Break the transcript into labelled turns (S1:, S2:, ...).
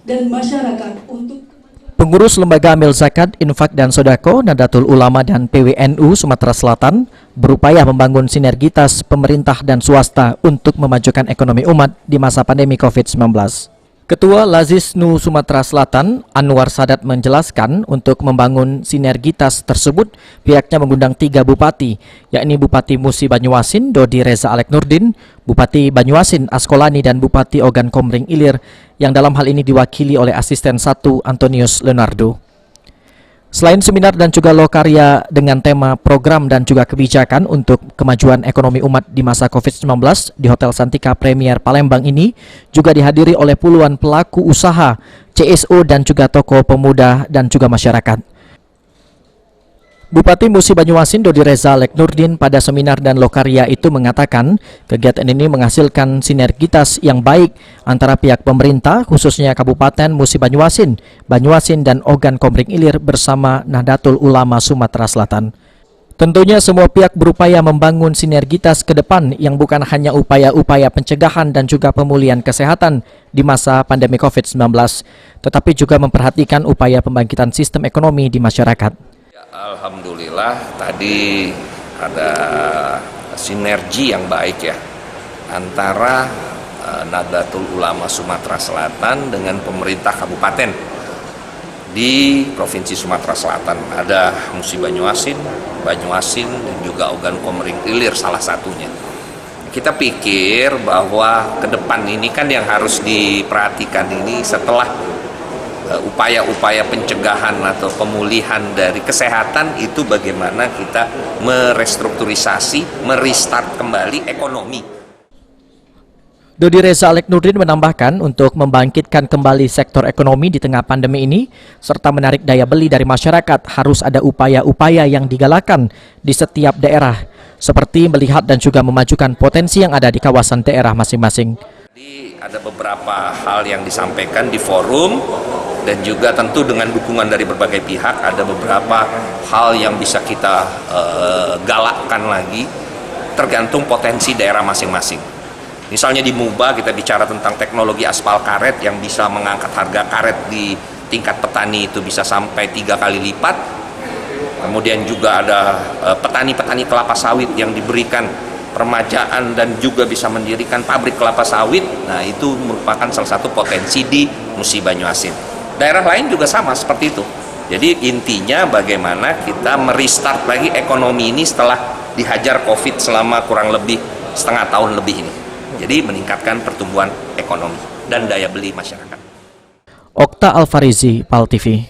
S1: dan masyarakat untuk
S2: Pengurus Lembaga Amil Zakat, Infak dan Sodako, Nahdlatul Ulama dan PWNU Sumatera Selatan berupaya membangun sinergitas pemerintah dan swasta untuk memajukan ekonomi umat di masa pandemi COVID-19. Ketua Lazisnu Sumatera Selatan, Anwar Sadat menjelaskan untuk membangun sinergitas tersebut, pihaknya mengundang 3 bupati, yakni Bupati Musi Banyuasin, Dodi Reza Alek Nurdin, Bupati Banyuasin Askolani, dan Bupati Ogan Komering Ilir, yang dalam hal ini diwakili oleh Asisten 1 Antonius Leonardo. Selain seminar dan juga lokarya dengan tema program dan juga kebijakan untuk kemajuan ekonomi umat di masa COVID-19 di Hotel Santika Premier Palembang ini juga dihadiri oleh puluhan pelaku usaha, CSO dan juga tokoh pemuda dan juga masyarakat. Bupati Musi Banyuasin Dodi Reza Alek Nurdin pada seminar dan lokarya itu mengatakan kegiatan ini menghasilkan sinergitas yang baik antara pihak pemerintah khususnya Kabupaten Musi Banyuasin, Banyuasin dan Ogan Komering Ilir bersama Nahdlatul Ulama Sumatera Selatan. Tentunya semua pihak berupaya membangun sinergitas ke depan yang bukan hanya upaya-upaya pencegahan dan juga pemulihan kesehatan di masa pandemi COVID-19, tetapi juga memperhatikan upaya pembangkitan sistem ekonomi di masyarakat.
S3: Alhamdulillah tadi ada sinergi yang baik ya antara Nahdlatul Ulama Sumatera Selatan dengan pemerintah kabupaten di Provinsi Sumatera Selatan. Ada Musi Banyuasin, dan juga Ogan Komering Ilir salah satunya. Kita pikir bahwa ke depan ini kan yang harus diperhatikan ini setelah upaya-upaya pencegahan atau pemulihan dari kesehatan itu bagaimana kita merestrukturisasi, merestart kembali ekonomi.
S2: Dodi Reza Alek Nurdin menambahkan untuk membangkitkan kembali sektor ekonomi di tengah pandemi ini serta menarik daya beli dari masyarakat harus ada upaya-upaya yang digalakan di setiap daerah seperti melihat dan juga memajukan potensi yang ada di kawasan daerah masing-masing.
S3: Jadi ada beberapa hal yang disampaikan di forum dan juga tentu dengan dukungan dari berbagai pihak ada beberapa hal yang bisa kita galakkan lagi tergantung potensi daerah masing-masing. Misalnya di MUBA kita bicara tentang teknologi aspal karet yang bisa mengangkat harga karet di tingkat petani itu bisa sampai 3 kali lipat. Kemudian juga ada petani-petani kelapa sawit yang diberikan permajaan dan juga bisa mendirikan pabrik kelapa sawit. Nah itu merupakan salah satu potensi di Musi Banyuasin. Daerah lain juga sama seperti itu. Jadi intinya bagaimana kita merestart lagi ekonomi ini setelah dihajar COVID selama kurang lebih setengah tahun lebih ini. Jadi meningkatkan pertumbuhan ekonomi dan daya beli masyarakat.
S2: Okta Alfarizi, PAL TV.